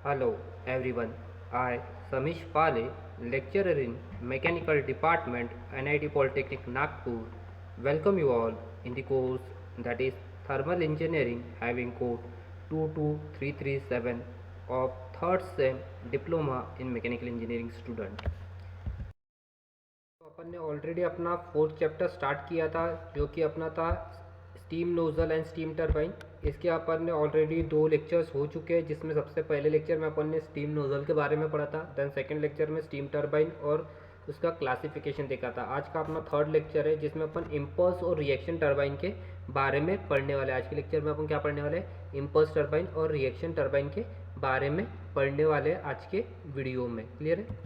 Hello everyone, I Samish Pale, lecturer in Mechanical Department, NIT Polytechnic Nagpur, welcome you all in the course that is Thermal Engineering having code 22337 of 3rd SEM Diploma in Mechanical Engineering student। तो अपन ने already अपना fourth chapter start किया था जो कि अपना था steam nozzle and steam turbine. इसके अपन ने ऑलरेडी 2 लेक्चर्स हो चुके हैं, जिसमें सबसे पहले लेक्चर में अपन ने स्टीम नोजल के बारे में पढ़ा था, देन सेकंड लेक्चर में स्टीम टरबाइन और उसका क्लासिफिकेशन देखा था। आज का अपना थर्ड लेक्चर है जिसमें अपन इम्पल्स और रिएक्शन टरबाइन के बारे में पढ़ने वाले हैं। आज के लेक्चर में अपन क्या पढ़ने वाले हैं, इम्पल्स टरबाइन और रिएक्शन टरबाइन के बारे में पढ़ने वाले हैं आज के वीडियो में। क्लियर है?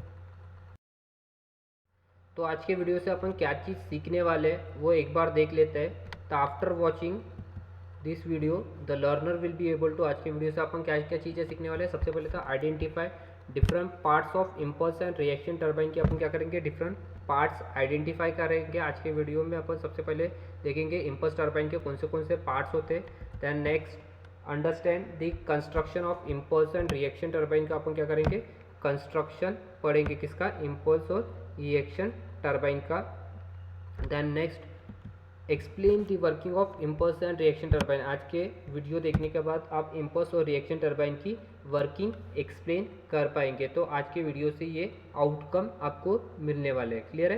तो आज के वीडियो से अपन क्या चीज़ सीखने वाले हैं वो एक बार देख लेते हैं। तो after watching this video the learner will be able to, आज के वीडियो से अपन क्या क्या चीज़ें सीखने वाले हैं। सबसे पहले था identify different parts of impulse and reaction turbine की अपन क्या करेंगे, डिफरेंट पार्ट्स आइडेंटिफाई करेंगे। आज के वीडियो में अपन सबसे पहले देखेंगे इम्पल्स टरबाइन के कौन से पार्ट्स होते हैं। Then next understand the construction of impulse and reaction turbine का अपन क्या करेंगे, कंस्ट्रक्शन पढ़ेंगे, किसका, इम्पल्स और रिएक्शन टरबाइन का। Then next explain the working of impulse and reaction turbine. आज के वीडियो देखने के बाद आप इम्पल्स और रिएक्शन टरबाइन की वर्किंग एक्सप्लेन कर पाएंगे। तो आज के वीडियो से ये आउटकम आपको मिलने वाले हैं। क्लियर है?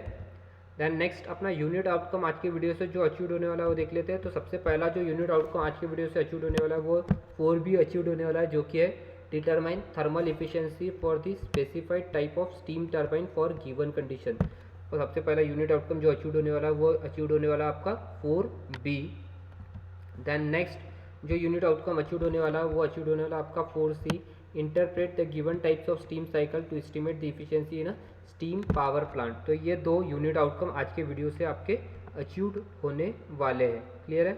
देन नेक्स्ट अपना यूनिट आउटकम आज के वीडियो से जो अचीव होने वाला है वो देख लेते हैं। तो सबसे पहला जो यूनिट आउटकम आज के वीडियो से अचीव होने वाला है वो 4B अचीव होने वाला है, जो कि है determine thermal efficiency for the specified type of steam turbine for given condition. तो सबसे पहला यूनिट आउटकम जो अचीव होने वाला है वो अचीव होने वाला है आपका 4B। देन नेक्स्ट जो यूनिट आउटकम अचीव होने वाला है वो अचीव होने वाला आपका 4C, interpret the given types of steam cycle to estimate the efficiency in a steam power plant. तो ये 2 यूनिट आउटकम आज के वीडियो से आपके अचीव होने वाले हैं। क्लियर है?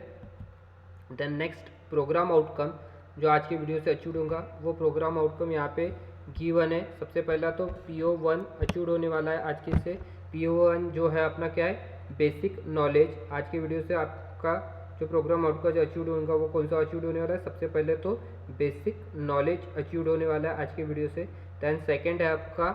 देन नेक्स्ट प्रोग्राम आउटकम जो आज के वीडियो से अचीव होगा वो प्रोग्राम आउटकम यहाँ पे गिवन है। सबसे पहला तो PO1 अचीव होने वाला है आज के से। PO1 जो है अपना क्या है, बेसिक नॉलेज। आज के वीडियो से आपका जो प्रोग्राम आउटकम जो अचीव होगा वो कौन सा अचीव होने वाला है, सबसे पहले तो बेसिक नॉलेज अचीव होने वाला है आज के वीडियो से। दैन सेकेंड है आपका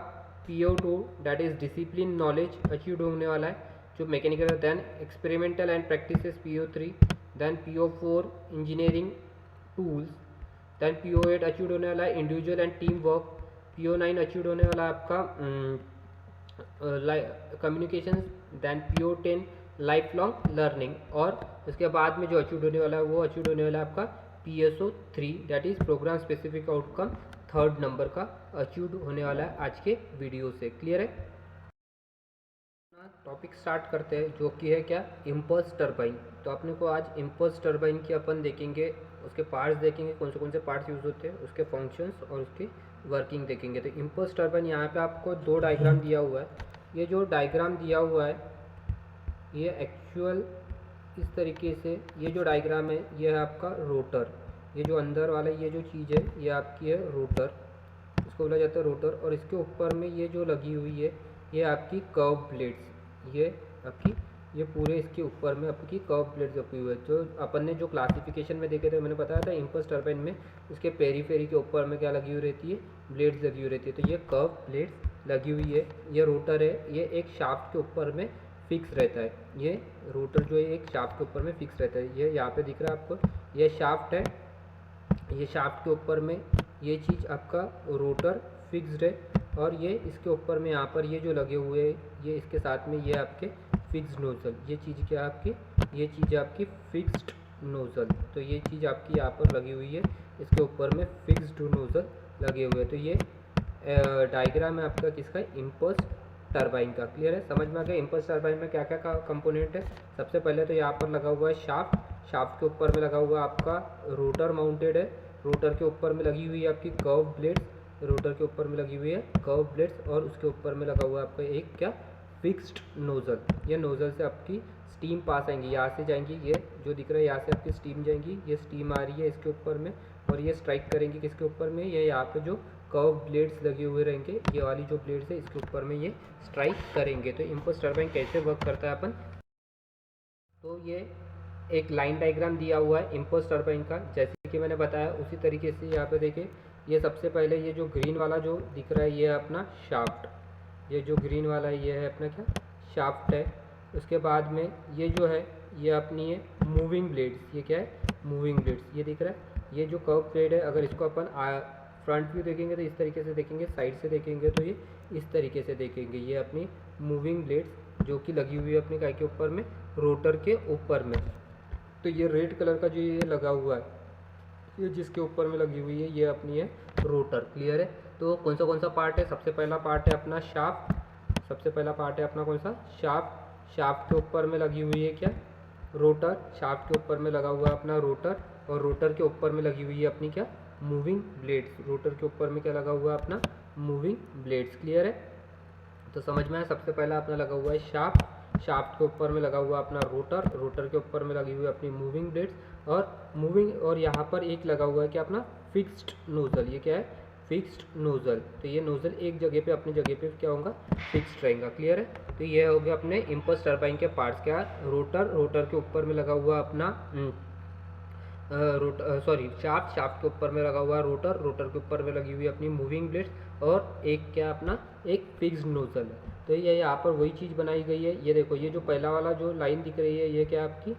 PO2 that is discipline knowledge achieve होने वाला है जो mechanical. Then experimental and practices PO3। Then PO4 engineering tools. Then PO8 achieve होने वाला है individual and team work. PO9 achieve होने वाला है आपका communication. Then PO10 life long learning. और उसके बाद में जो अचीव होने वाला है वो अचीव होने वाला है आपका PSO3 that is program specific outcome, 3rd number का अचीव होने वाला है आज के वीडियो से। क्लियर है? टॉपिक स्टार्ट करते हैं जो कि है क्या, इम्पल्स टरबाइन। तो अपने को आज इम्पल्स टरबाइन की अपन देखेंगे, उसके पार्ट्स देखेंगे, कौन से पार्ट्स यूज होते हैं, उसके फंक्शंस और उसकी वर्किंग देखेंगे। तो इम्पल्स टरबाइन यहाँ पे आपको 2 डायग्राम दिया हुआ है। ये जो डायग्राम दिया हुआ है ये एक्चुअल इस तरीके से, ये जो डायग्राम है ये है आपका रोटर। ये जो अंदर वाला ये जो चीज़ है ये आपकी है रोटर, इसको बोला जाता है रोटर। और इसके ऊपर में ये जो लगी हुई है ये आपकी कर्व प्लेट्स, ये आपकी ये पूरे इसके ऊपर में आपकी कर्व प्लेट्स लगी हुई है। जो अपन ने जो क्लासिफिकेशन में देखे थे, मैंने बताया था इम्पल्स टरबाइन में उसके पेरीफेरी के ऊपर में क्या लगी हुई रहती है, ब्लेड्स लगी हुई रहती है। तो ये कर्व प्लेट्स लगी हुई है, ये रोटर है, ये एक शाफ्ट के ऊपर में फिक्स रहता है। ये रोटर जो है एक शाफ्ट के ऊपर में फिक्स रहता है। ये यहाँ पे दिख रहा है आपको, ये शाफ्ट है, ये शाफ्ट के ऊपर में ये चीज़ आपका रोटर फिक्स्ड है। और ये इसके ऊपर में यहाँ पर ये जो लगे हुए हैं ये इसके साथ में ये आपके फिक्स्ड नोजल, ये चीज़ क्या आपकी, ये चीज़ आपकी फिक्स्ड नोजल। तो ये चीज़ आपकी यहाँ पर लगी हुई है, इसके ऊपर में फिक्स्ड नोजल लगे हुए हैं। तो ये डायग्राम है आपका किसका, इम्पल्स टरबाइन का। क्लियर है? समझ में आ गया इम्पल्स टरबाइन में क्या क्या कंपोनेंट है। सबसे पहले तो यहाँ पर लगा हुआ है शाफ्ट, शाफ्ट के ऊपर में लगा हुआ है आपका रोटर माउंटेड है, रोटर के ऊपर में लगी हुई है आपकी कर्व ब्लेड्स, रोटर के ऊपर में लगी हुई है कर्व ब्लेड्स। और उसके ऊपर में लगा हुआ है आपका एक क्या, फिक्स्ड नोजल। ये नोजल से आपकी स्टीम पास आएंगी, यहाँ से जाएंगी, ये जो दिख रहा है यहाँ से आपकी स्टीम जाएंगी, ये स्टीम आ रही है इसके ऊपर में और ये स्ट्राइक करेंगे किसके ऊपर में, ये यहाँ पे जो कर्व ब्लेड्स लगे हुए रहेंगे, ये वाली जो ब्लेड्स है इसके ऊपर में ये स्ट्राइक करेंगे। तो इम्पल्स टरबाइन कैसे वर्क करता है अपन, तो ये एक लाइन डायग्राम दिया हुआ है इम्पल्स टरबाइन का, जैसे कि मैंने बताया उसी तरीके से यहाँ पे देखिए ये सबसे पहले ये जो ग्रीन वाला जो दिख रहा है ये है अपना शाफ्ट, ये जो ग्रीन वाला है ये है अपना क्या शाफ्ट है। उसके बाद में ये जो है ये अपनी है मूविंग ब्लेड्स, ये क्या है मूविंग ब्लेड्स, ये दिख रहा है। ये जो कर्व ब्लेड है अगर इसको अपन फ्रंट व्यू देखेंगे तो इस तरीके से देखेंगे, साइड से देखेंगे तो ये इस तरीके से देखेंगे। ये अपनी मूविंग ब्लेड्स जो कि लगी हुई है अपने काय के ऊपर में, रोटर के ऊपर में। तो ये रेड कलर का जो ये लगा हुआ है ये जिसके ऊपर में लगी हुई है ये अपनी है रोटर। क्लियर है। तो कौन सा पार्ट है, सबसे पहला पार्ट है अपना शाफ्ट, सबसे पहला पार्ट है अपना कौन सा शाफ्ट। शाफ्ट के ऊपर में लगी हुई है क्या रोटर, शाफ्ट के ऊपर में लगा हुआ है अपना रोटर, और रोटर के ऊपर में लगी हुई है अपनी क्या मूविंग ब्लेड्स, रोटर के ऊपर में क्या लगा हुआ है अपना मूविंग ब्लेड्स। क्लियर है। तो समझ में आया। सबसे पहला अपना लगा हुआ है शाफ्ट, शाफ्ट के ऊपर में लगा हुआ अपना रोटर, रोटर के ऊपर में लगी हुई अपनी मूविंग ब्लेड्स, और मूविंग, और यहाँ पर एक लगा हुआ है कि अपना फिक्स्ड नोजल, ये क्या है फिक्स्ड नोजल। तो ये नोजल एक जगह पे अपनी जगह पे क्या होगा फिक्स्ड रहेगा। क्लियर है। तो ये हो गया अपने इम्पल्स टरबाइन के पार्ट्स। क्या रोटर, रोटर के ऊपर में लगा हुआ अपना शाफ्ट, शाफ्ट के ऊपर में लगा हुआ रोटर, रोटर के ऊपर में लगी हुई अपनी मूविंग ब्लेड्स, और एक क्या अपना एक फिक्स्ड नोजल है। तो ये यहाँ पर वही चीज़ बनाई गई है। ये देखो ये जो पहला वाला जो लाइन दिख रही है ये क्या आपकी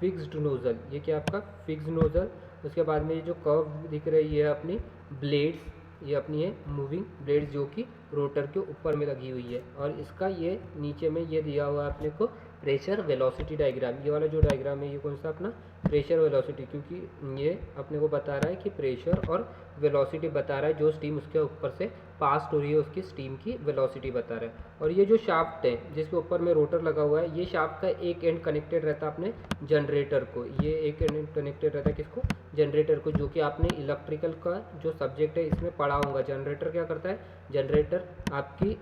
फिक्स्ड नोजल, ये क्या आपका फिक्स्ड नोजल। उसके बाद में ये जो कर्व दिख रही है अपनी ब्लेड्स, ये अपनी है मूविंग ब्लेड्स जो कि रोटर के ऊपर में लगी हुई है। और इसका ये नीचे में ये दिया हुआ है अपने को प्रेशर वेलोसिटी डायग्राम। ये वाला जो डायग्राम है ये कौन सा अपना प्रेशर वेलोसिटी, क्योंकि ये अपने को बता रहा है कि प्रेशर और वेलोसिटी बता रहा है, जो स्टीम उसके ऊपर से पास हो रही है उसकी स्टीम की वेलोसिटी बता रहा है। और ये जो शाफ्ट है जिसके ऊपर में रोटर लगा हुआ है, ये शाफ्ट का एक एंड कनेक्टेड रहता है अपने जनरेटर को, ये एक एंड कनेक्टेड रहता है किसको जनरेटर को, जो कि आपने इलेक्ट्रिकल का जो सब्जेक्ट है इसमें पढ़ा होगा। जनरेटर क्या करता है, जनरेटर आपकी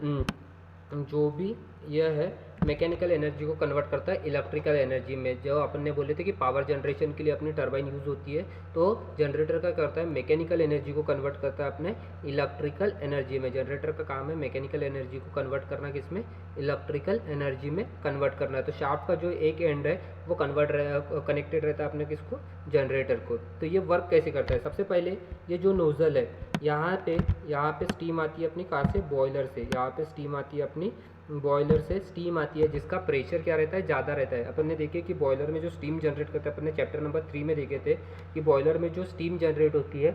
जो भी यह है मैकेनिकल एनर्जी को कन्वर्ट करता है इलेक्ट्रिकल एनर्जी में। जो अपन ने बोले थे कि पावर जनरेशन के लिए अपनी टरबाइन यूज़ होती है, तो जनरेटर का करता है मैकेनिकल एनर्जी को कन्वर्ट करता है अपने इलेक्ट्रिकल एनर्जी में। जनरेटर का काम है मैकेनिकल एनर्जी को कन्वर्ट करना किसमें इलेक्ट्रिकल एनर्जी में कन्वर्ट करना है। तो शाफ्ट का जो एक एंड है वो कनेक्टेड रहता है अपने किसको जनरेटर को। तो ये वर्क कैसे करता है, सबसे पहले ये जो नोज़ल है यहाँ पे स्टीम आती है अपनी कहाँ से बॉयलर से, यहाँ पे स्टीम आती है अपनी बॉयलर से स्टीम आती है जिसका प्रेशर क्या रहता है ज़्यादा रहता है। अपन ने देखे कि बॉयलर में जो स्टीम जनरेट करता है, अपन ने चैप्टर नंबर 3 में देखे थे कि बॉयलर में जो स्टीम जनरेट होती है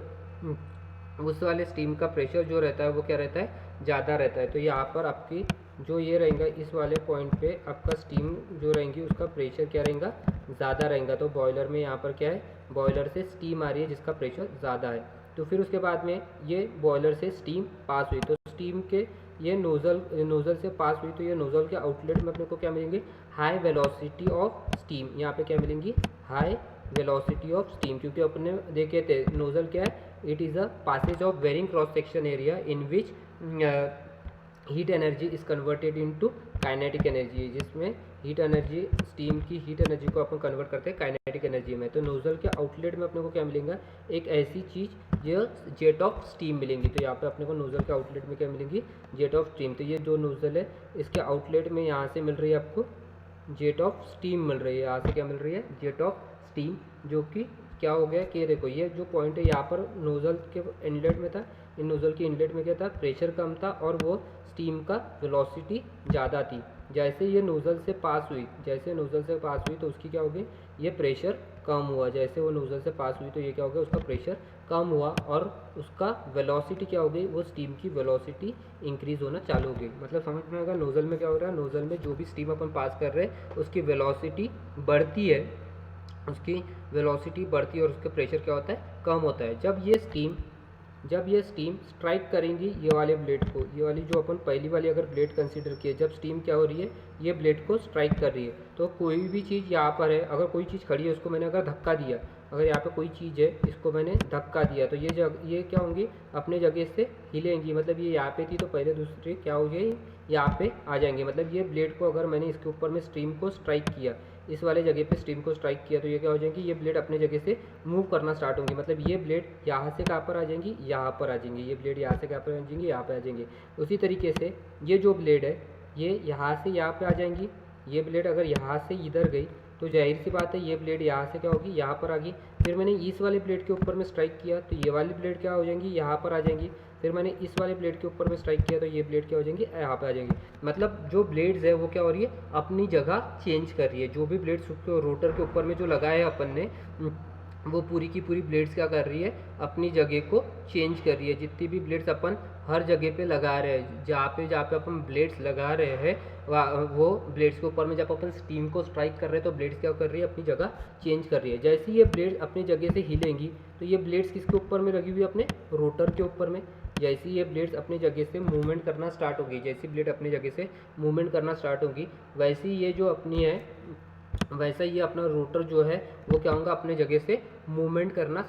उस वाले स्टीम का प्रेशर जो रहता है वो क्या रहता है ज़्यादा रहता है। तो यहाँ पर आपकी जो ये रहेगा इस वाले पॉइंट पे आपका स्टीम जो रहेंगी उसका प्रेशर क्या रहेगा ज़्यादा रहेगा। तो बॉयलर में यहाँ पर क्या है बॉयलर से स्टीम आ रही है जिसका प्रेशर ज़्यादा है। तो फिर उसके बाद में ये बॉयलर से स्टीम पास हुई, तो स्टीम के ये नोज़ल से पास हुई, तो ये नोज़ल के आउटलेट में अपने को क्या मिलेंगे हाई वेलोसिटी ऑफ स्टीम। यहाँ पे क्या मिलेंगी हाई वेलोसिटी ऑफ स्टीम, क्योंकि अपने देखे थे नोज़ल क्या है it is a passage of varying cross section area in which heat energy is converted into kinetic energy, जिसमें हीट एनर्जी स्टीम की हीट एनर्जी को अपन कन्वर्ट करते हैं काइनेटिक एनर्जी में। तो नोज़ल के आउटलेट में अपने को क्या मिलेगा एक ऐसी चीज़ जो जेट ऑफ स्टीम मिलेंगी। तो यहाँ पे अपने को नोज़ल के आउटलेट में क्या मिलेंगी जेट ऑफ स्टीम। तो ये जो नोज़ल है इसके आउटलेट में यहाँ से मिल रही है आपको जेट ऑफ स्टीम मिल रही है, यहाँ से क्या मिल रही है जेट ऑफ स्टीम, जो कि क्या हो गया कि देखो ये जो पॉइंट है यहाँ पर नोज़ल के इनलेट में था, इन नोज़ल के इनलेट में क्या था प्रेशर कम था और वो स्टीम का वेलोसिटी ज़्यादा थी। जैसे ये नोज़ल से पास हुई, जैसे नोज़ल से पास हुई तो उसकी क्या हो गई ये प्रेशर कम हुआ, जैसे वो नोज़ल से पास हुई तो ये क्या हो गया उसका प्रेशर कम हुआ और उसका वेलोसिटी क्या हो गई वो स्टीम की वेलोसिटी इंक्रीज़ होना चालू हो गई। मतलब समझ में आएगा नोज़ल में क्या हो रहा है, नोज़ल में जो भी स्टीम अपन पास कर रहे हैं उसकी वेलोसिटी बढ़ती है, उसकी वेलोसिटी बढ़ती है और उसका प्रेशर क्या होता है कम होता है। जब ये स्टीम स्ट्राइक करेंगी ये वाले ब्लेड को, ये वाली जो अपन पहली वाली अगर ब्लेड कंसीडर किए, जब स्टीम क्या हो रही है ये ब्लेड को स्ट्राइक कर रही है, तो कोई भी चीज़ यहाँ पर है, अगर कोई चीज़ खड़ी है उसको मैंने अगर धक्का दिया, अगर यहाँ पे कोई चीज़ है इसको मैंने धक्का दिया तो ये क्या होंगी अपने जगह से हिलेंगी। मतलब ये यहाँ पे थी तो पहले दूसरे क्या हो जाए यहाँ पे आ जाएंगे। मतलब ये ब्लेड को अगर मैंने इसके ऊपर में स्टीम को स्ट्राइक किया, इस वाले जगह पे स्टीम को स्ट्राइक किया तो ये क्या हो जाएंगी ये ब्लेड अपने जगह से मूव करना स्टार्ट होंगी। मतलब ये ब्लेड यहाँ से कहाँ पर आ जाएंगी यहाँ पर आ जाएंगी, ये ब्लेड यहाँ से कहाँ पर आ जाएंगी यहाँ पे आ जाएंगे। उसी तरीके से ये जो ब्लेड है ये यहाँ से यहाँ पे आ जाएंगी, ये ब्लेड अगर यहाँ से इधर गई तो जाहिर सी बात है ये ब्लेड यहाँ से क्या होगी, यहाँ पर आ गई। फिर मैंने इस वाले ब्लेड के ऊपर में स्ट्राइक किया तो ये वाली ब्लेड क्या हो जाएंगी, यहाँ पर आ जाएंगी। फिर मैंने इस वाले ब्लेड के ऊपर में स्ट्राइक किया तो ये ब्लेड क्या हो जाएंगी, यहाँ पे आ जाएंगी। मतलब जो ब्लेड्स है वो क्या हो रही है, अपनी जगह चेंज कर रही है। जो भी ब्लेड्स रोटर के ऊपर में जो लगाए है अपन ने, वो पूरी की पूरी ब्लेड्स क्या कर रही है, अपनी जगह को चेंज कर रही है। जितनी भी ब्लेड्स अपन हर जगह पे लगा रहे हैं, जहाँ पे अपन ब्लेड्स लगा रहे हैं, वो ब्लेड्स के ऊपर में जब अपन स्टीम को स्ट्राइक कर रहे हैं तो ब्लेड्स क्या कर रही है, अपनी जगह चेंज कर रही है। जैसे ही ये ब्लेड्स अपनी जगह से हिलेंगी तो ये ब्लेड्स किसके ऊपर में लगी हुई है, अपने रोटर के ऊपर में। जैसे ये ब्लेड्स अपनी जगह से मूवमेंट करना स्टार्ट होगी, जैसी ब्लेड अपनी जगह से मूवमेंट करना स्टार्ट होगी, वैसे ही ये जो अपनी है, वैसा ये अपना रोटर जो है वो क्या होगा, अपने जगह से मूवमेंट करना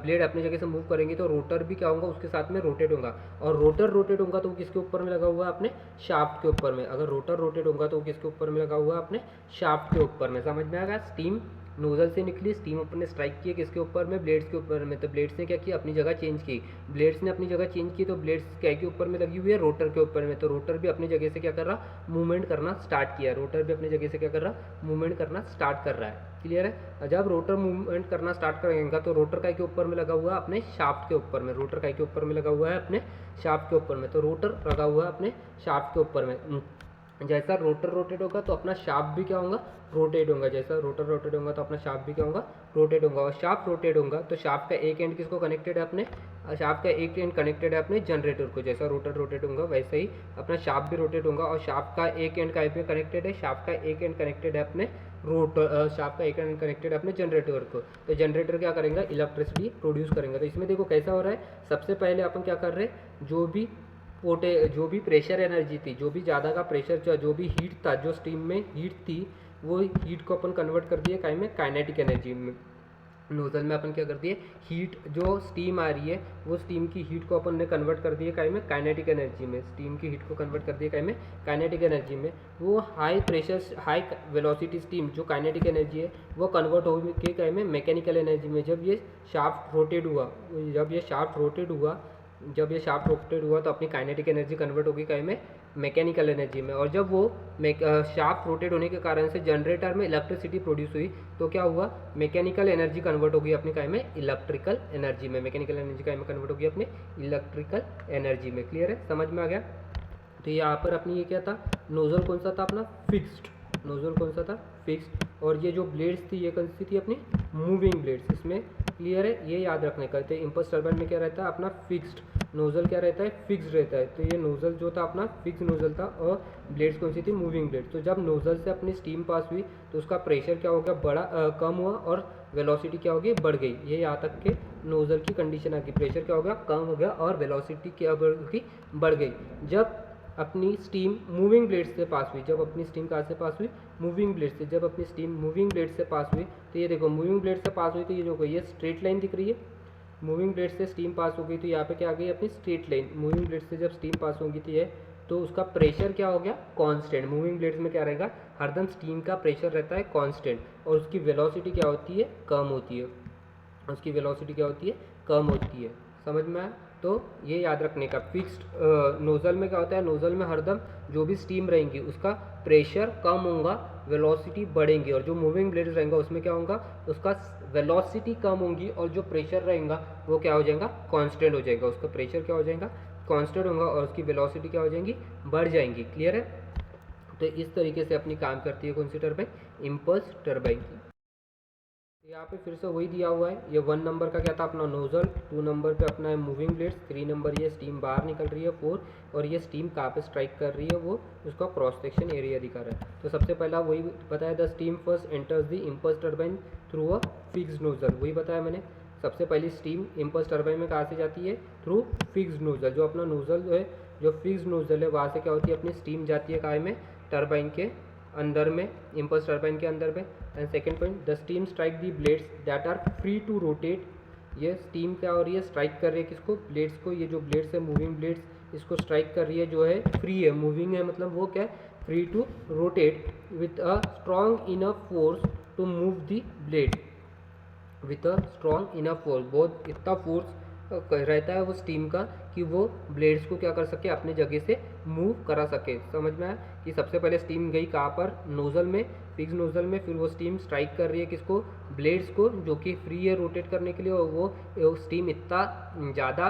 ब्लेड अपनी जगह से मूव करेंगे तो रोटर भी क्या होगा, उसके साथ में रोटेट होगा। और रोटर रोटेट होगा तो वो किसके ऊपर में लगा हुआ है, अपने शाफ्ट के ऊपर में। अगर रोटर रोटेट होगा तो वो किसके ऊपर में लगा हुआ है, अपने शाफ्ट के ऊपर में। समझ में आ गया। स्टीम नोजल से निकली, स्टीम अपन ने स्ट्राइक किए किसके ऊपर में, ब्लेड्स के ऊपर में। तो ब्लेड्स ने क्या किया, अपनी जगह चेंज की। ब्लेड्स ने अपनी जगह चेंज की तो ब्लेड्स क्या के ऊपर में लगी हुई है, रोटर के ऊपर में। तो रोटर भी अपनी जगह से क्या कर रहा, मूवमेंट करना स्टार्ट किया। रोटर भी अपनी जगह से क्या कर रहा, मूवमेंट करना स्टार्ट कर रहा है। क्लियर है। जब रोटर मूवमेंट करना स्टार्ट करेगा तो रोटर का के ऊपर में लगा हुआ है, अपने शाफ्ट के ऊपर में। रोटर का के ऊपर में लगा हुआ है, अपने शाफ्ट के ऊपर में। तो रोटर लगा हुआ है अपने शाफ्ट के ऊपर में। जैसा रोटर रोटेट होगा तो अपना शाफ्ट भी क्या होगा, रोटेट होगा। जैसा रोटर रोटेट होगा तो अपना शाफ्ट भी क्या होगा, रोटेट होगा। और शाफ्ट रोटेट होगा तो शाफ्ट का एक एंड किसको कनेक्टेड है, अपने शाफ्ट का एक एंड कनेक्टेड है अपने जनरेटर को। जैसा रोटर रोटेट होगा वैसे ही अपना शाफ्ट भी रोटेट होगा। और शाफ्ट का एक एंड का में कनेक्टेड है, शाफ्ट का एक एंड कनेक्टेड है अपने रोटर, शाफ्ट का एक एंड कनेक्टेड है अपने जनरेटर को। तो जनरेटर क्या करेंगे, इलेक्ट्रिसिटी प्रोड्यूस करेंगे। तो इसमें देखो कैसा हो रहा है, सबसे पहले अपन क्या कर रहे हैं, जो भी प्रेशर एनर्जी थी, जो भी ज़्यादा का प्रेशर, जो भी हीट था, जो स्टीम में हीट थी, वो हीट को अपन कन्वर्ट कर दिए काय में, काइनेटिक एनर्जी में। नोजल में अपन क्या कर दिए, हीट जो स्टीम आ रही है वो स्टीम की हीट को अपन ने कन्वर्ट कर दिए काय में, काइनेटिक एनर्जी में। स्टीम की हीट को कन्वर्ट कर दिए काय में, काइनेटिक एनर्जी में। वो high pressure high velocity steam जो काइनेटिक एनर्जी है वो कन्वर्ट हो के काय में, मैकेनिकल एनर्जी में। जब ये शाफ्ट रोटेट हुआ तो अपनी काइनेटिक एनर्जी कन्वर्ट होगी काय में, मैकेनिकल एनर्जी में। और जब वो शाफ्ट रोटेट होने के कारण से जनरेटर में इलेक्ट्रिसिटी प्रोड्यूस हुई तो क्या हुआ, मैकेनिकल एनर्जी कन्वर्ट होगी अपनी काय में, इलेक्ट्रिकल एनर्जी में। मैकेनिकल एनर्जी काय में कन्वर्ट होगी अपने इलेक्ट्रिकल एनर्जी में। क्लियर है, समझ में आ गया। तो यहाँ पर अपनी ये क्या था, नोजल कौन सा था अपना, फिक्स्ड। नोजल कौन सा था, फिक्स्ड। और ये जो ब्लेड्स थी ये कौन सी थी, अपनी मूविंग ब्लेड्स। इसमें क्लियर है, ये याद रखने का। तो इम्पल्स टर्बाइन में क्या रहता है, अपना फिक्स्ड नोजल क्या रहता है, फिक्स्ड रहता है। तो ये नोजल जो था अपना फिक्स नोजल था, और ब्लेड्स कौन सी थी, मूविंग ब्लेड। तो जब नोजल से अपनी स्टीम पास हुई तो उसका प्रेशर क्या हो गया, कम हुआ, और वेलोसिटी क्या होगी, बढ़ गई। ये यहाँ तक के नोजल की कंडीशन आ गई। प्रेशर क्या हो गया, कम हो गया, और वेलोसिटी क्या बढ़ गई। जब अपनी स्टीम मूविंग ब्लेड से पास हुई, जब अपनी स्टीम कहाँ से पास हुई, मूविंग ब्लेड से। जब अपनी स्टीम मूविंग ब्लेड से पास हुई तो ये देखो, मूविंग ब्लेड से पास हुई तो ये जो ये स्ट्रेट लाइन दिख रही है, मूविंग ब्लेड से स्टीम पास हो गई तो यहाँ पे क्या आ गई, अपनी स्ट्रेट लाइन। मूविंग ब्लेड से जब स्टीम पास होगी थी तो उसका प्रेशर क्या हो गया, कांस्टेंट। मूविंग ब्लेड्स में क्या रहेगा, हरदम स्टीम का प्रेशर रहता है कांस्टेंट, और उसकी वेलोसिटी क्या होती है, कम होती है। उसकी वेलोसिटी क्या होती है, कम होती है। समझ में आया। तो ये याद रखने का। फिक्स्ड नोजल में क्या होता है, नोजल में हरदम जो भी स्टीम रहेंगी उसका प्रेशर कम होगा, वेलोसिटी बढ़ेंगी। और जो मूविंग ब्लेड रहेगा उसमें क्या होगा, उसका वेलोसिटी कम होगी, और जो प्रेशर रहेगा वो क्या हो जाएगा, कांस्टेंट हो जाएगा। उसका प्रेशर क्या हो जाएगा, कांस्टेंट होगा, और उसकी वेलोसिटी क्या हो जाएंगी, बढ़ जाएंगी। क्लियर है। तो इस तरीके से अपनी काम करती है कौन सी टर्बाइन, इम्पल्स टर्बाइन की। यहाँ पे फिर से वही दिया हुआ है। ये 1 नंबर का क्या था, अपना नोजल। 2 नंबर पे अपना है मूविंग ब्लेड्स। 3 नंबर ये स्टीम बाहर निकल रही है। 4 और ये स्टीम कहाँ पे स्ट्राइक कर रही है, वो उसका क्रॉस सेक्शन एरिया दिखा रहा है। तो सबसे पहला वही बताया, the steam first enters the impulse turbine through a fixed nozzle. वही बताया मैंने। सबसे पहली स्टीम इम्पल्स टर्बाइन में कहाँ से जाती है, थ्रू फिक्स्ड नोजल। जो अपना नोजल जो है, जो फिक्स्ड नोजल है, वहाँ से क्या होती है, अपनी स्टीम जाती है कहाँ में, टर्बाइन के अंदर में, इम्पल्स टर्बाइन के अंदर में। And second point, the steam strike the blades that are free to rotate. ये स्टीम क्या हो रही है, स्ट्राइक कर रही है किसको, ब्लेड्स को। ये जो ब्लेड्स है, मूविंग ब्लेड्स, इसको स्ट्राइक कर रही है, जो है फ्री है। मूविंग है मतलब वो क्या है, free to rotate with a strong enough force to move the blade. With a strong enough force, बहुत इतना फोर्स रहता है वो स्टीम का, कि वो ब्लेड्स को क्या कर सके, अपनी जगह से मूव करा सके। समझ में आया कि सबसे पहले स्टीम गई कहाँ पर, नोज़ल में, फिक्स नोज़ल में, फिर वो स्टीम स्ट्राइक कर रही है किसको, ब्लेड्स को, जो कि फ्री है रोटेट करने के लिए, और वो स्टीम इतना ज़्यादा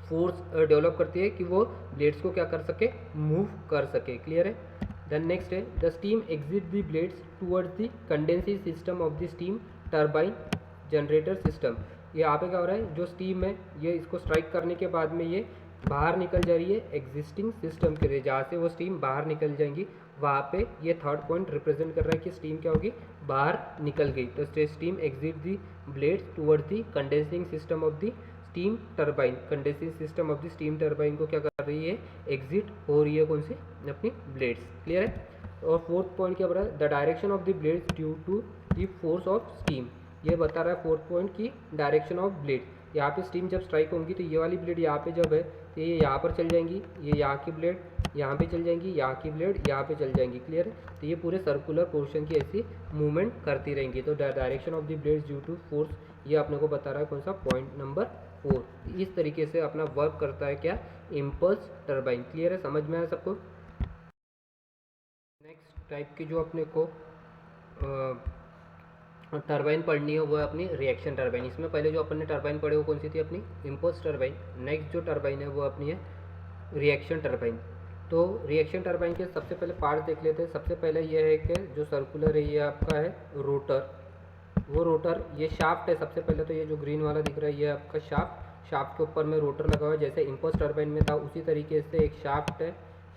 फोर्स डेवलप करती है कि वो ब्लेड्स को क्या कर सके, मूव कर सके। क्लियर है। देन नेक्स्ट है the steam exit the blades towards the condensing system of the steam turbine generator system. ये यहाँ पे क्या हो रहा है, जो स्टीम है ये इसको स्ट्राइक करने के बाद में ये बाहर निकल जा रही है एग्जिस्टिंग सिस्टम के लिए, जहाँ से वो स्टीम बाहर निकल जाएंगी, वहाँ पे ये थर्ड पॉइंट रिप्रेजेंट कर रहा है कि स्टीम क्या होगी, बाहर निकल गई। तो steam exit the blades towards the condensing system of the steam turbine. Condensing system of the steam turbine को क्या कर रही है, एग्जिट हो रही है, कौन सी, अपनी ब्लेड्स। क्लियर है। और फोर्थ पॉइंट क्या बोल रहा है, the direction of the blades due to the force of steam. ये बता रहा है फोर्थ पॉइंट की डायरेक्शन ऑफ ब्लेड। यहाँ पे स्टीम जब स्ट्राइक होंगी तो ये वाली ब्लेड यहाँ पे जब है तो ये यहाँ पर चल जाएंगी, ये यहाँ की ब्लेड यहाँ पे चल जाएंगी, यहाँ की ब्लेड यहाँ पे चल जाएंगी। क्लियर है। तो ये पूरे सर्कुलर पोर्शन की ऐसी मूवमेंट करती रहेंगी। तो direction of the blades due to force, ये अपने को बता रहा है कौन सा, पॉइंट नंबर 4। इस तरीके से अपना वर्क करता है क्या, इम्पल्स टर्बाइन। क्लियर है, समझ में आया सबको। नेक्स्ट टाइप की जो अपने को टर्बाइन पढ़नी है वो है अपनी रिएक्शन टर्बाइन। इसमें पहले जो अपन ने टर्बाइन पढ़े वो कौन सी थी, अपनी इम्पल्स टर्बाइन। नेक्स्ट जो टर्बाइन है वो अपनी है रिएक्शन टर्बाइन। तो रिएक्शन टर्बाइन के सबसे पहले पार्ट देख लेते हैं। सबसे पहले ये है कि जो सर्कुलर है ये आपका है रोटर, वो रोटर, ये शाफ्ट है। सबसे पहले तो ये जो ग्रीन वाला दिख रहा है ये आपका शाफ्ट, शाफ्ट के ऊपर में रोटर लगा हुआ है। जैसे इम्पल्स टर्बाइन में था उसी तरीके से एक शाफ्ट है,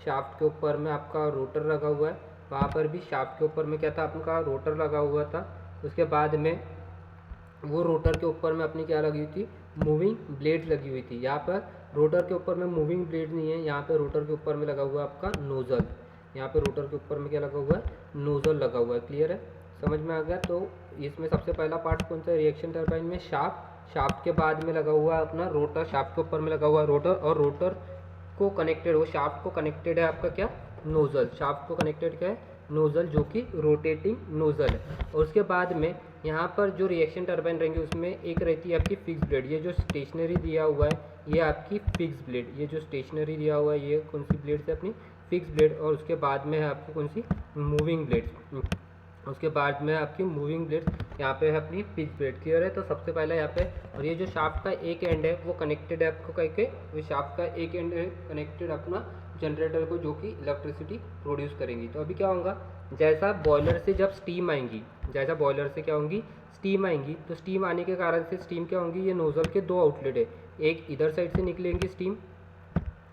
शाफ्ट के ऊपर में आपका रोटर लगा हुआ है। वहाँ पर भी शाफ्ट के ऊपर में क्या था, आपका रोटर लगा हुआ था। उसके बाद में वो रोटर के ऊपर में अपनी क्या लगी हुई थी, मूविंग ब्लेड लगी हुई थी। यहाँ पर रोटर के ऊपर में मूविंग ब्लेड नहीं है, यहाँ पे रोटर के ऊपर में लगा हुआ है आपका नोज़ल। यहाँ पे रोटर के ऊपर में क्या लगा हुआ है, नोज़ल लगा हुआ है। क्लियर है, समझ में आ गया। तो इसमें सबसे पहला पार्ट कौन सा है, रिएक्शन टर्बाइन में शाफ्ट, शाफ्ट के बाद में लगा हुआ है अपना रोटर, शाफ्ट के ऊपर में लगा हुआ है रोटर, और रोटर को कनेक्टेड, वो शाफ्ट को कनेक्टेड है आपका क्या, नोज़ल। शाफ्ट को कनेक्टेड क्या है, नोज़ल, जो कि रोटेटिंग नोज़ल है। और उसके बाद में यहाँ पर जो रिएक्शन टर्बाइन रहेंगे उसमें एक रहती है आपकी फिक्स ब्लेड। ये जो स्टेशनरी दिया हुआ है ये आपकी फिक्स ब्लेड, ये जो स्टेशनरी दिया हुआ है ये कौन सी ब्लेड है, अपनी फिक्स ब्लेड। और उसके बाद में है आपकी कौन सी, मूविंग ब्लेड। उसके बाद में आपकी मूविंग ब्लेड, यहाँ पे है अपनी फिक्स ब्लेड। क्लियर है। तो सबसे पहले यहाँ पे, और ये जो शाफ्ट का एक एंड है वो कनेक्टेड है आपको कह के, वो शाफ्ट का एक एंड है कनेक्टेड अपना जनरेटर को, जो कि इलेक्ट्रिसिटी प्रोड्यूस करेंगी। तो अभी क्या होगा, जैसा बॉयलर से जब स्टीम आएंगी, जैसा बॉयलर से क्या होंगी, स्टीम आएंगी, तो स्टीम आने के कारण से स्टीम क्या होंगी, ये नोज़ल के दो आउटलेट है, एक इधर साइड से निकलेंगी स्टीम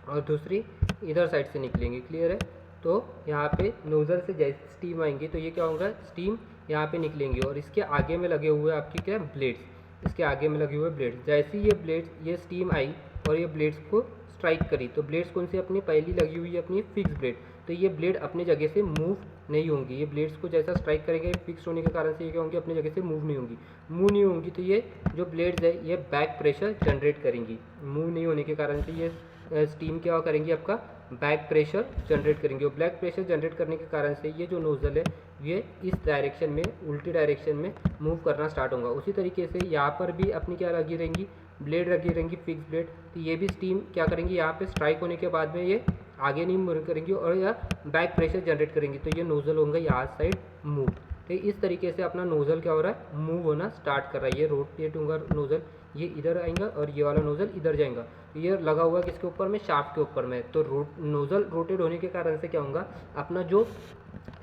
और दूसरी इधर साइड से निकलेंगी। क्लियर है। तो यहाँ पे नोज़ल से जैसे स्टीम आएंगी तो ये क्या होगा, स्टीम यहाँ पे निकलेंगी, और इसके आगे में लगे हुए आपकी क्या, ब्लेड्स, इसके आगे में लगे हुए ब्लेड्स। जैसे ये ब्लेड्स, ये स्टीम आई और ये ब्लेड्स को स्ट्राइक करी, तो ब्लेड्स कौन सी, अपनी पहली लगी हुई है अपनी फिक्स ब्लेड, तो ये ब्लेड अपनी जगह से मूव नहीं होंगी। ये ब्लेड्स को जैसा स्ट्राइक करेंगे फिक्स होने के कारण से ये क्या होंगी, अपनी जगह से मूव नहीं होंगी। मूव नहीं होंगी तो ये जो ब्लेड्स है ये बैक प्रेशर जनरेट करेंगी। मूव नहीं होने के कारण से ये स्टीम क्या करेंगी, आपका बैक प्रेशर जनरेट करेंगे, और ब्लैक प्रेशर जनरेट करने के कारण से ये जो नोज़ल है ये इस डायरेक्शन में, उल्टी डायरेक्शन में मूव करना स्टार्ट होगा। उसी तरीके से यहाँ पर भी अपनी क्या लगी रहेंगी, ब्लेड लगी रहेंगी फिक्स ब्लेड। तो ये भी स्टीम क्या करेंगी, यहाँ पे स्ट्राइक होने के बाद में ये आगे नहीं मूव करेंगी और या बैक प्रेशर जनरेट करेंगी, तो ये नोज़ल होंगे यहाँ साइड मूव। तो इस तरीके से अपना नोज़ल क्या हो रहा है, मूव होना स्टार्ट कर रहा है। ये रोटेट होगा नोज़ल, ये इधर आएगा और ये वाला नोज़ल इधर जाएगा। ये लगा हुआ है किसके ऊपर में, शाफ्ट के ऊपर में। तो नोज़ल रोटेट होने के कारण से क्या होगा, अपना जो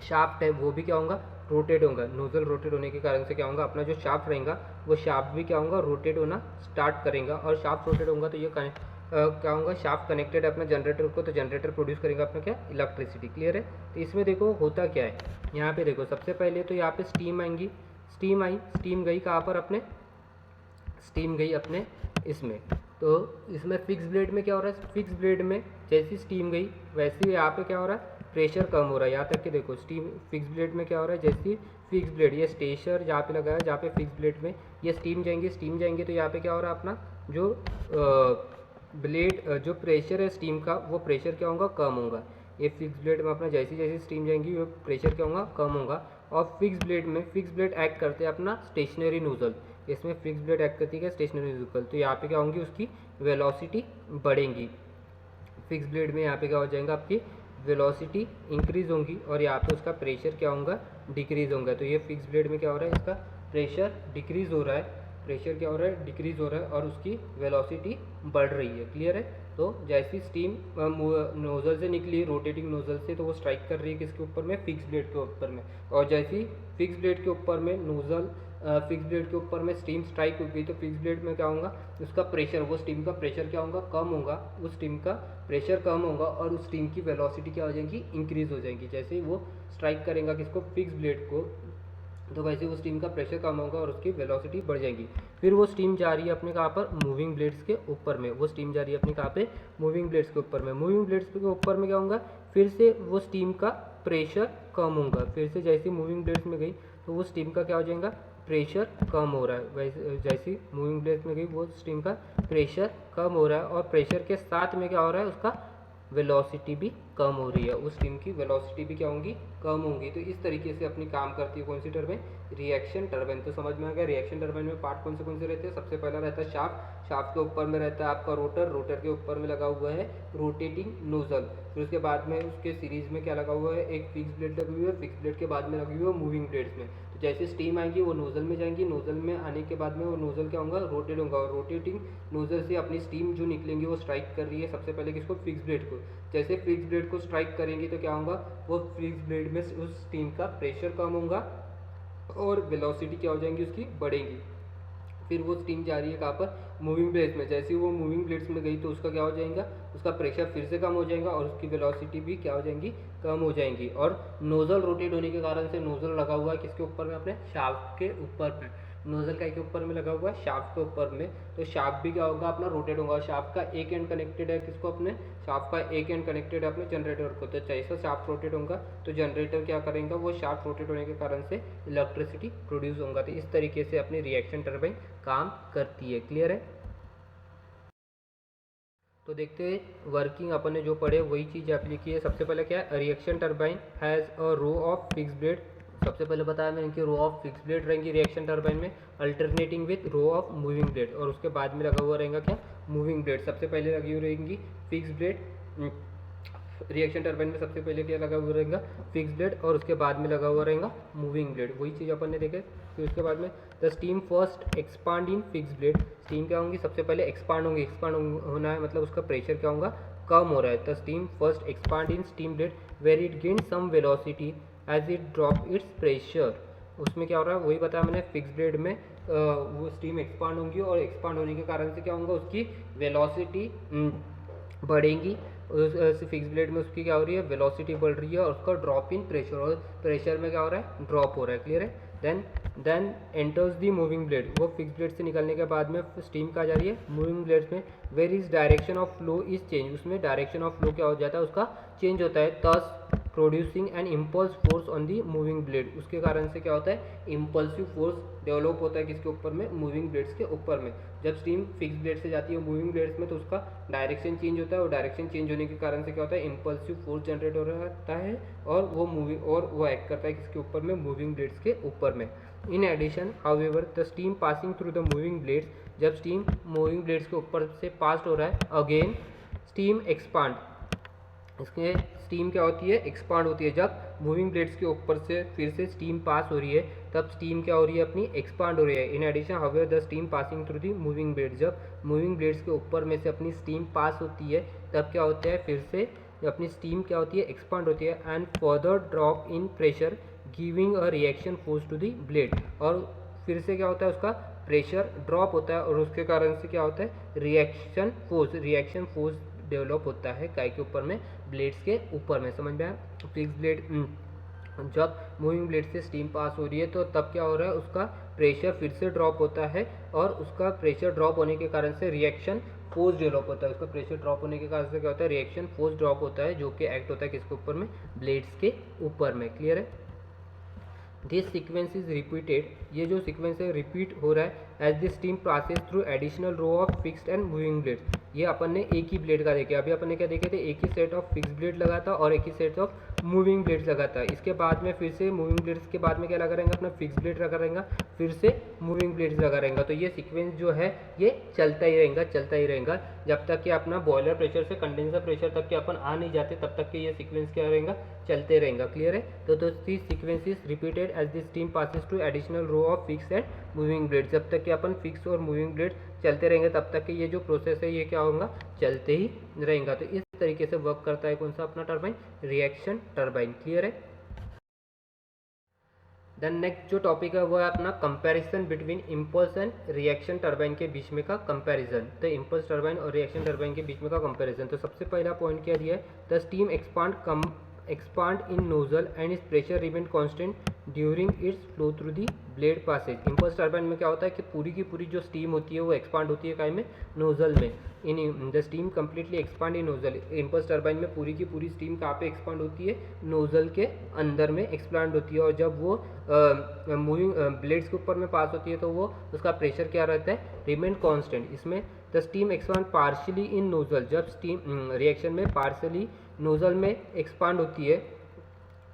शाफ्ट है वो भी क्या होगा, रोटेट होगा। नोज़ल रोटेट होने के कारण से क्या होगा, अपना जो शाफ्ट रहेगा वो शाफ्ट भी क्या होगा, रोटेट होना स्टार्ट करेगा। और शाफ्ट रोटेट होगा तो ये क्या होगा, शाफ्ट कनेक्टेड है अपना जनरेटर को, तो जनरेटर प्रोड्यूस करेगा अपना क्या, इलेक्ट्रिसिटी। क्लियर है। तो इसमें देखो होता क्या है, यहाँ पे देखो सबसे पहले तो यहाँ पे स्टीम आएंगी, स्टीम आई, स्टीम गई कहाँ पर, अपने स्टीम गई अपने इसमें। तो इसमें फिक्स ब्लेड में क्या हो रहा है, फिक्स ब्लेड में जैसी स्टीम गई वैसे ही यहाँ पे क्या हो रहा है, प्रेशर कम हो रहा है। यहाँ तक कि देखो स्टीम फिक्स ब्लेड में क्या हो रहा है, जैसी फिक्स ब्लेड, ये स्टेशर जहाँ पे लगा है, जहाँ पे फिक्स ब्लेड में ये स्टीम जाएंगे तो यहाँ पे क्या हो रहा है, अपना जो ब्लेड जो प्रेशर है स्टीम का, वो प्रेशर क्या होगा, कम होगा। ये फिक्स ब्लेड में अपना जैसी जैसी स्टीम जाएंगी वो प्रेशर क्या होगा, कम होगा। और फिक्स ब्लेड में, फिक्स ब्लेड एक्ट करते हैं अपना स्टेशनरी नोज़ल। इसमें फिक्स ब्लेड एक्ट करती है स्टेशनरी व्हीकल, तो यहाँ पे क्या होंगी उसकी वेलोसिटी बढ़ेंगी। फिक्स ब्लेड में यहाँ पे क्या हो जाएगा आपकी वेलोसिटी इंक्रीज होंगी और यहाँ पे उसका प्रेशर क्या होगा डिक्रीज होगा। तो ये फिक्स ब्लेड में क्या हो रहा है, इसका प्रेशर डिक्रीज हो रहा है, प्रेशर क्या हो रहा है डिक्रीज हो रहा है और उसकी वेलोसिटी बढ़ रही है। क्लियर है। तो जैसी स्टीम नोजल से निकली रोटेटिंग नोजल से, तो वो स्ट्राइक कर रही है किसके ऊपर में, फिक्स ब्लेड के ऊपर में, और जैसी फिक्स ब्लेड के ऊपर में नोजल फिक्स ब्लेड के ऊपर में स्टीम स्ट्राइक हो गई, तो फिक्स ब्लेड में क्या होगा उसका प्रेशर, वो स्टीम का प्रेशर क्या होगा कम होगा, उस स्टीम का प्रेशर कम होगा और उस स्टीम की वेलोसिटी क्या हो जाएगी इंक्रीज हो जाएगी। जैसे ही वो स्ट्राइक करेगा किसको, फिक्स ब्लेड को, तो वैसे वो स्टीम का प्रेशर कम होगा और उसकी वेलोसिटी बढ़ जाएगी। फिर वो स्टीम जा रही है अपने कहाँ पर, मूविंग ब्लेड्स के ऊपर में, वो स्टीम जा रही है अपने कहाँ पे, मूविंग ब्लेड्स के ऊपर में। मूविंग ब्लेड्स के ऊपर में क्या होगा, फिर से वो स्टीम का प्रेशर कम होगा, फिर से जैसे मूविंग ब्लेड्स में गई तो वो स्टीम का क्या हो जाएगा प्रेशर कम हो रहा है, वैसे जैसी मूविंग ब्लेड्स में गई वो स्टीम का प्रेशर कम हो रहा है और प्रेशर के साथ में क्या हो रहा है उसका वेलोसिटी भी कम हो रही है, उस स्टीम की वेलोसिटी भी क्या होंगी कम होंगी। तो इस तरीके से अपनी काम करती है कौन सी टर्बाइन, रिएक्शन टर्बाइन। तो समझ में आ गया रिएक्शन टर्बाइन में पार्ट कौन से रहते हैं। सबसे पहला रहता है शाफ्ट, शाफ्ट के ऊपर में रहता है आपका रोटर, रोटर के ऊपर में लगा हुआ है रोटेटिंग नोजल, फिर उसके बाद में उसके सीरीज में क्या लगा हुआ है, एक फिक्स ब्लेड लगी हुई है, फिक्स ब्लेड के बाद में लगी हुई है मूविंग ब्लेड्स में। तो जैसे स्टीम आएगी वो नोजल में जाएंगी, नोजल में आने के बाद में वो नोजल क्या होगा रोटेट होगा और रोटेटिंग नोजल से अपनी स्टीम जो निकलेंगी वो स्ट्राइक कर रही है सबसे पहले किसको, फिक्स ब्लेड को। जैसे फिक्स ब्लेड को स्ट्राइक करेंगी तो क्या होगा, वो फिक्स ब्लेड में उस स्टीम का प्रेशर कम होगा और वेलोसिटी क्या हो जाएंगी उसकी बढ़ेंगी। फिर वो स्टीम जा रही है कहाँ पर, मूविंग ब्लेड्स में, जैसे ही वो मूविंग ब्लेड्स में गई तो उसका क्या हो जाएगा, उसका प्रेशर फिर से कम हो जाएगा और उसकी वेलोसिटी भी क्या हो जाएंगी कम हो जाएंगी। और नोजल रोटेट होने के कारण से नोजल लगा हुआ है किसके ऊपर में, अपने शाफ्ट के ऊपर में, नोजल का के ऊपर में लगा हुआ है शाफ्ट के ऊपर में, तो शाफ्ट भी क्या होगा अपना रोटेट होगा। शाफ्ट का एक एंड कनेक्टेड है किसको, अपने शाफ्ट का एक एंड कनेक्टेड है अपने जनरेटर को, तो जैसा शाफ्ट रोटेट होगा तो जनरेटर क्या करेगा, वो शाफ्ट रोटेट होने के कारण से इलेक्ट्रिसिटी प्रोड्यूस होगा। तो इस तरीके से अपनी रिएक्शन टर्बाइन काम करती है। क्लियर है। तो देखते हैं वर्किंग अपन ने जो पढ़े वही चीज़ एप्लीक की है। सबसे पहले क्या है, reaction turbine has a row of fix blade, सबसे पहले बताया मैंने कि रो ऑफ फिक्स ब्लेड रहेंगी रिएक्शन टर्बाइन में, alternating with row of moving blade, और उसके बाद में लगा हुआ रहेगा क्या, मूविंग ब्लेड। सबसे पहले लगी हुई रहेंगी फिक्स ब्लेड, रिएक्शन टर्बाइन में सबसे पहले क्या लगा हुआ रहेगा फिक्स ब्लेड और उसके बाद में लगा हुआ रहेगा मूविंग ब्लेड, वही चीज़ अपन ने देखे। फिर उसके बाद में the steam first expand in fix blade, steam क्या होंगी सबसे पहले एक्सपांड होंगी, एक्सपांड होना है मतलब उसका प्रेशर क्या होगा कम हो रहा है। The steam first expand in steam blade where it gain some velocity as it drop its pressure, उसमें क्या हो रहा है वही बताया मैंने, फिक्स ब्लेड में वो स्टीम एक्सपांड होंगी और एक्सपांड होने के कारण से क्या होगा उसकी वेलोसिटी बढ़ेंगी, उस फिक्स ब्लेड में उसकी क्या हो रही है वेलोसिटी बढ़ रही है और उसका ड्रॉप इन प्रेशर, और प्रेशर में क्या हो रहा है ड्रॉप हो रहा है। क्लियर है। देन एंटर्स दी मूविंग ब्लेड, वो फिक्स ब्लेड से निकलने के बाद में स्टीम कहाँ जा रही है मूविंग ब्लेड्स में, where is direction of flow is change, उसमें डायरेक्शन ऑफ फ्लो क्या हो जाता है उसका चेंज होता है, thus producing an impulse force on the moving blade, उसके कारण से क्या होता है इम्पल्सिव फोर्स डेवलप होता है किसके ऊपर में, मूविंग ब्लेड्स के ऊपर में। जब स्टीम फिक्स ब्लेड से जाती है मूविंग ब्लेड्स में तो उसका डायरेक्शन चेंज होता है और डायरेक्शन चेंज होने के कारण से क्या होता है इम्पल्सिव फोर्स जनरेट हो रहता है और वो एक्ट करता है किसके ऊपर में, मूविंग ब्लेड्स के ऊपर में। In addition however the steam passing through the moving blades, जब स्टीम मूविंग ब्लेड्स के ऊपर से पास हो रहा है अगेन स्टीम एक्सपांड, इसके स्टीम क्या होती है एक्सपांड होती है, जब मूविंग ब्लेड्स के ऊपर से फिर से स्टीम पास हो रही है तब स्टीम क्या हो रही है अपनी एक्सपांड हो रही है। In addition however the steam passing through the moving blade, जब मूविंग ब्लेड्स के ऊपर में से अपनी स्टीम पास होती है तब क्या होता है फिर से अपनी स्टीम क्या होती है एक्सपांड होती है and further drop in pressure giving a reaction force to the blade, और फिर से क्या होता है उसका प्रेशर ड्रॉप होता है और उसके कारण से क्या होता है रिएक्शन फोर्स डेवलप होता है काय के ऊपर में, ब्लेड्स के ऊपर में। समझ में आया। फिक्स ब्लेड जब मूविंग ब्लेड से स्टीम पास हो रही है तो तब क्या हो रहा है उसका प्रेशर फिर से ड्रॉप होता है और उसका प्रेशर ड्रॉप होने के कारण से रिएक्शन फोर्स डेवलप होता है, उसका प्रेशर ड्रॉप होने के कारण से क्या होता है रिएक्शन फोर्स ड्रॉप होता है जो कि एक्ट होता है किसके ऊपर में, ब्लेड्स के ऊपर में। क्लियर है। दिस सीक्वेंस इज रिपीटेड, ये जो सीक्वेंस है रिपीट हो रहा है as this steam passes through additional row of fixed and moving blade. ये अपन ने एक ही ब्लेड का देखे, अभी अपन ने क्या देखे थे एक ही सेट ऑफ फिक्स ब्लेड लगा था और एक ही सेट ऑफ मूविंग ब्लेड्स लगाता है। इसके बाद में फिर से मूविंग ब्लेड्स के बाद में क्या लगा रहेगा, अपना फिक्स ब्लेड लगा रहेगा, फिर से मूविंग ब्लेड्स लगा रहेगा। तो ये सीक्वेंस जो है ये चलता ही रहेगा जब तक कि अपना बॉयलर प्रेशर से कंडेंसर प्रेशर तक के अपन आ नहीं जाते, तब तक के ये सीक्वेंस क्या रहेगा, चलते रहेगा। क्लियर है। तो this sequence is repeated as the steam passes to additional row of fix and moving blade. जब तक कि अपन फिक्स और मूविंग ब्लेड चलते रहेंगे तब तक कि ये जो प्रोसेस है ये क्या होगा, चलते ही रहेगा। तो इस तरीके से वर्क करता है कौन सा अपना टरबाइन, रिएक्शन टरबाइन। क्लियर है। देन नेक्स्ट जो टॉपिक है वो है अपना comparison between impulse and reaction turbine के बीच में का कंपैरिजन। तो इम्पल्स टरबाइन और रिएक्शन टरबाइन के बीच में का कंपैरिजन। तो सबसे पहला पॉइंट क्या दिया है, the steam expand in nozzle and its pressure remain constant during its flow through the blade passage। Impulse turbine में क्या होता है कि पूरी की पूरी जो स्टीम होती है वो एक्सपांड होती है काहे में, नोजल में। In the steam completely expand in nozzle. Impulse turbine में पूरी की पूरी स्टीम कहाँ पे एक्सपांड होती है, नोजल के अंदर में एक्सपांड होती है। और जब वो मूविंग ब्लेड्स के ऊपर में पास होती है तो वो उसका प्रेशर क्या रहता है, रिमेन कांस्टेंट। इसमें the steam expand partially in nozzle. जब स्टीम रिएक्शन में पार्शियली नोजल में एक्सपांड होती है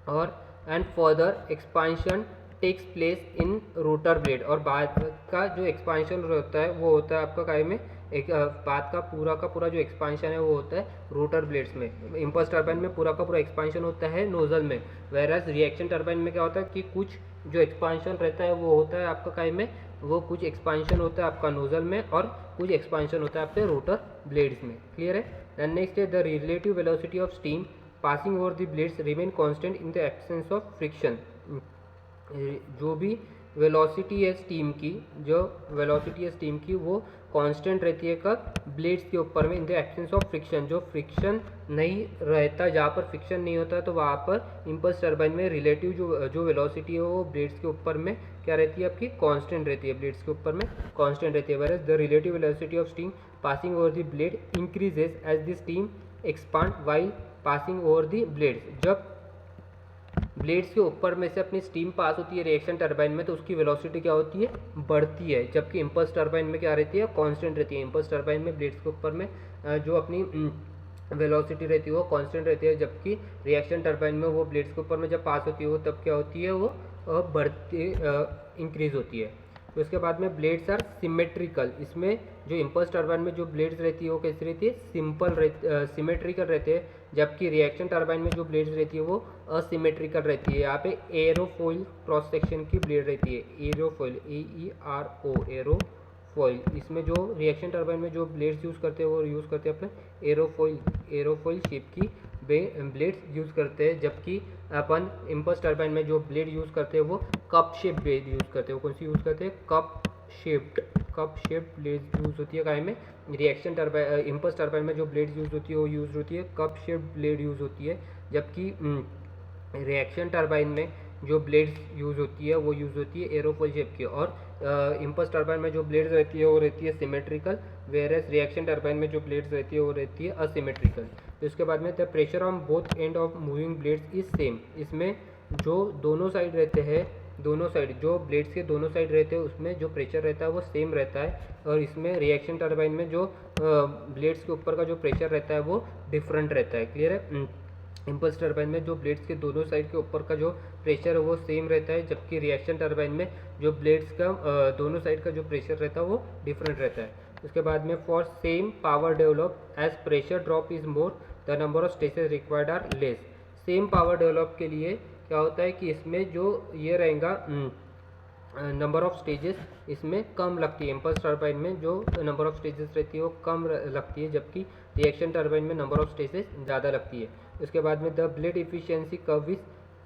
और and further expansion takes place in rotor blade. और बाद का जो एक्सपांशन होता है वो होता है आपका काय में, एक बाद का पूरा जो एक्सपांशन है वो होता है रोटर ब्लेड्स में। इम्पल्स टरबाइन में पूरा का पूरा एक्सपांशन होता है नोजल में, वेरएज रिएक्शन टरबाइन में क्या होता है कि कुछ जो एक्सपांशन रहता है वो होता है आपका काय में, वो कुछ एक्सपांशन होता है आपका नोजल में और कुछ एक्सपांशन होता है आपके रोटर ब्लेड्स में। क्लियर है। देन नेक्स्ट है the relative velocity of steam passing over the blades remain constant in the absence of friction. जो भी वेलोसिटी है स्टीम की, जो वेलोसिटी है स्टीम की वो कांस्टेंट रहती है कब, ब्लेड्स के ऊपर में, in the absence of friction. जो फ्रिक्शन नहीं रहता, जहाँ पर फ्रिक्शन नहीं होता तो वहाँ पर इम्पल्स टरबाइन में रिलेटिव जो वेलोसिटी है वो ब्लेड्स के ऊपर में क्या रहती है आपकी, कांस्टेंट रहती है, ब्लेड्स के ऊपर में कांस्टेंट रहती है। Where the relative velocity of steam passing over the blade increases as the steam expand while passing over the blades. जब ब्लेड्स के ऊपर में से अपनी स्टीम पास होती है रिएक्शन टरबाइन में तो उसकी वेलोसिटी क्या होती है, बढ़ती है। जबकि इम्पल्स टरबाइन में क्या रहती है, कांस्टेंट रहती है। इम्पल्स टरबाइन में ब्लेड्स के ऊपर में जो अपनी वेलोसिटी रहती है वो कांस्टेंट रहती है, जबकि रिएक्शन टरबाइन में वो ब्लेड्स के ऊपर में जब पास होती है वो तब क्या होती है, वो बढ़ती इंक्रीज होती है। तो उसके बाद में ब्लेड्स आर सिमेट्रिकल। इसमें जो इम्पल्स टरबाइन में जो ब्लेड्स रहती है वो कैसी रहती है, सिमेट्रिकल रहते हैं, जबकि रिएक्शन टरबाइन में जो ब्लेड्स रहती है वो असिमेट्रिकल रहती है। यहाँ पे एरोफॉइल क्रॉस सेक्शन की ब्लेड रहती है, एरोफॉइल, AERO, एरोफॉइल। इसमें जो रिएक्शन टरबाइन में जो ब्लेड्स यूज़ करते हैं वो यूज़ करते हैं अपने एरोफॉइल शेप की ब्लेड्स यूज़ करते हैं, जबकि अपन इम्पल्स टरबाइन में जो ब्लेड यूज़ करते हैं वो कप शेप ब्लेड यूज़ करते हैं। वो कौन सी यूज़ करते हैं, कप शेप्ड ब्लेड यूज़ होती है काय में, रिएक्शन टरबाइन इम्पल्स टरबाइन में जो ब्लेड यूज़ होती है वो यूज़ होती है कप शेप्ड ब्लेड यूज़ होती है, जबकि रिएक्शन टरबाइन में जो ब्लेड्स यूज़ होती है वो यूज़ होती है एरोफॉइल शेप की। और इम्पल्स टरबाइन में जो ब्लेड्स रहती है वो रहती है सिमेट्रिकल, वेयरएज रिएक्शन टरबाइन में जो ब्लेड्स रहती है वो रहती है असिमेट्रिकल। तो इसके बाद में the pressure on both end of moving blades is same. इसमें जो दोनों साइड रहते हैं, दोनों साइड जो ब्लेड्स के दोनों साइड रहते हैं उसमें जो प्रेशर रहता है वो सेम रहता है। और इसमें रिएक्शन टरबाइन में जो ब्लेड्स के ऊपर का जो प्रेशर रहता है वो डिफरेंट रहता है। क्लियर है। इम्पल्स टरबाइन में जो ब्लेड्स के दोनों साइड के ऊपर का जो प्रेशर है वो सेम रहता है, जबकि रिएक्शन टरबाइन में जो ब्लेड्स का दोनों साइड का जो प्रेशर रहता है वो डिफरेंट रहता है। उसके बाद में for same power develop as pressure drop is more the number of stages required are less. Same power develop के लिए क्या होता है कि इसमें जो ये रहेगा नंबर ऑफ स्टेजेस इसमें कम लगती है। इम्पल्स टरबाइन में जो नंबर ऑफ स्टेजेस रहती है वो कम लगती है, जबकि रिएक्शन टरबाइन में नंबर ऑफ स्टेजेस ज़्यादा लगती है। उसके बाद में the blade efficiency curve is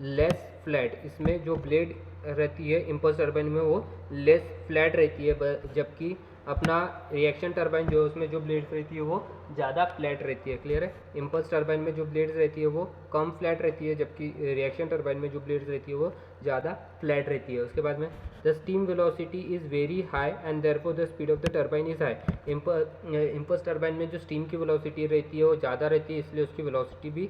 less flat. इसमें जो ब्लेड रहती है इम्पल्स टरबाइन में वो लेस फ्लैट रहती है, जबकि अपना रिएक्शन टरबाइन जो उसमें जो ब्लेड्स रहती है वो ज़्यादा फ्लैट रहती है। क्लियर है। इम्पल्स टरबाइन में जो ब्लेड्स रहती है वो कम फ्लैट रहती है, जबकि रिएक्शन टरबाइन में जो ब्लेड्स रहती है वो ज़्यादा फ्लैट रहती है। उसके बाद में the steam velocity is very high and therefore the speed of the turbine is high. Impulse turbine में जो स्टीम की वेलोसिटी रहती है वो ज़्यादा रहती है, इसलिए उसकी वेलोसिटी भी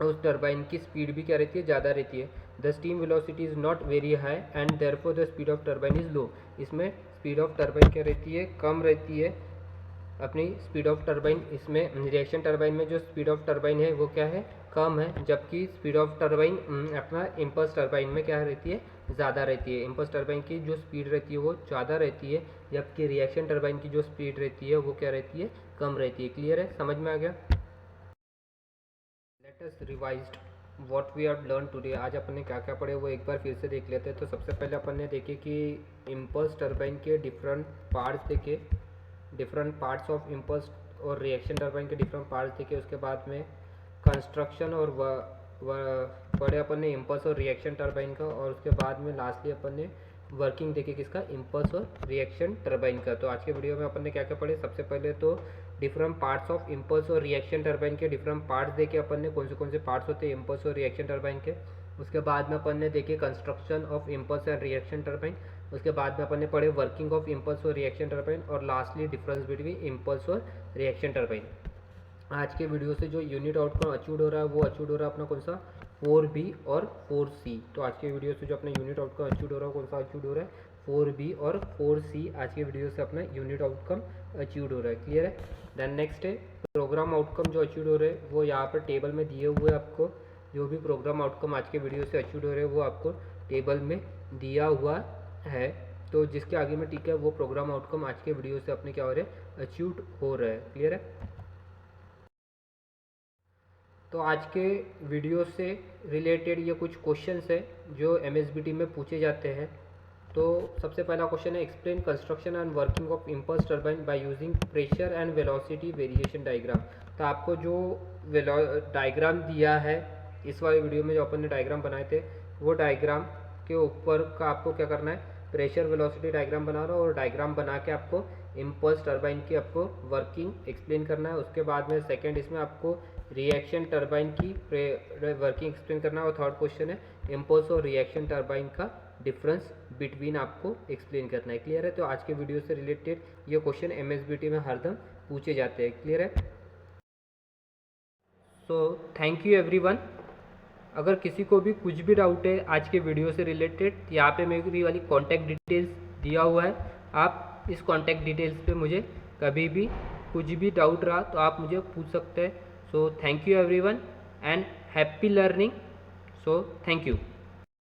उस टरबाइन की स्पीड भी क्या रहती है, ज़्यादा रहती है। The steam velocity is not very high and therefore the speed of turbine is low. इसमें स्पीड ऑफ टरबाइन क्या रहती है, कम रहती है, अपनी स्पीड ऑफ टर्बाइन, इसमें रिएक्शन टर्बाइन में जो स्पीड ऑफ टर्बाइन है वो क्या है, कम है, जबकि स्पीड ऑफ टर्बाइन अपना इम्पल्स टर्बाइन में क्या रहती है, ज़्यादा रहती है। इम्पल्स टर्बाइन की जो स्पीड रहती है वो ज़्यादा रहती है, जबकि रिएक्शन टर्बाइन की जो स्पीड रहती है वो क्या रहती है, कम रहती है। क्लियर है, समझ में आ गया। Let us revised what we have learn today. आज अपन ने क्या क्या पढ़े वो एक बार फिर से देख लेते हैं। तो सबसे पहले अपन ने देखे कि इम्पल्स टर्बाइन के डिफरेंट पार्ट्स देखे, डिफरेंट पार्ट्स ऑफ इम्पल्स और रिएक्शन टर्बाइन के डिफरेंट पार्ट्स देखे। उसके बाद में कंस्ट्रक्शन और पढ़े अपन ने इम्पल्स और रिएक्शन टर्बाइन का, और उसके बाद में लास्टली अपन ने वर्किंग देखे किसका, इम्पल्स और रिएक्शन टर्बाइन का। तो आज के वीडियो में अपन ने क्या क्या पढ़े, सबसे पहले तो डिफरेंट पार्ट्स ऑफ इम्पल्स और रिएक्शन टर्बाइन के डिफरेंट पार्ट्स देखे अपन ने, कौन से पार्ट्स होते हैं इम्पल्स और रिएक्शन टर्बाइन के। उसके बाद में अपन ने देखे construction of impulse and reaction turbine. उसके बाद में अपन ने पढ़े वर्किंग ऑफ इम्पल्स और रिएक्शन टर्बाइन, और लास्टली डिफरेंस बिटवीन इम्पल्स और रिएक्शन टर्बाइन। आज के वीडियो से जो यूनिट आउटकम अचीव हो रहा है वो अचीव हो रहा है अपना कौन सा, 4B और 4C। तो आज के वीडियो से जो अपना यूनिट आउटकम अचीव हो रहा है कौन सा अचीव हो रहा है, 4B और 4C। आज के वीडियो से अपना यूनिट आउटकम अचीव हो रहा है। क्लियर है। देन नेक्स्ट है प्रोग्राम आउटकम जो अचीव हो रहे हैं वो यहाँ पर टेबल में दिए हुए आपको। जो भी प्रोग्राम आउटकम आज के वीडियो से अचीव हो रहे हैं वो आपको टेबल में दिया हुआ है। तो जिसके आगे में ठीक है वो प्रोग्राम आउटकम आज के वीडियो से अपने क्या हो रहे हैं, अचीव हो रहा है। क्लियर है। तो आज के वीडियो से रिलेटेड ये कुछ क्वेश्चंस है जो MSBT में पूछे जाते हैं। तो सबसे पहला क्वेश्चन है, explain construction and working of impulse turbine by using pressure and velocity variation diagram. तो आपको जो डायग्राम दिया है इस वाले वीडियो में, जो अपन ने डायग्राम बनाए थे, वो डायग्राम के ऊपर का आपको क्या करना है, प्रेशर वेलोसिटी डायग्राम बना रहा हो, और डायग्राम बना के आपको इम्पल्स टर्बाइन की आपको वर्किंग एक्सप्लेन करना है। उसके बाद में सेकंड इसमें आपको रिएक्शन टर्बाइन की वर्किंग एक्सप्लेन करना है, और थर्ड क्वेश्चन है इम्पल्स और रिएक्शन टर्बाइन का डिफरेंस बिटवीन आपको एक्सप्लेन करना है। क्लियर है। तो आज के वीडियो से रिलेटेड ये क्वेश्चन MSBT में हरदम पूछे जाते हैं। क्लियर है। So thank you everyone. अगर किसी को भी कुछ भी डाउट है आज के वीडियो से रिलेटेड, यहाँ पे मेरी वाली कॉन्टैक्ट डिटेल्स दिया हुआ है, आप इस कॉन्टैक्ट डिटेल्स पे मुझे कभी भी कुछ भी डाउट रहा तो आप मुझे पूछ सकते हैं। So thank you everyone and happy learning. So thank you.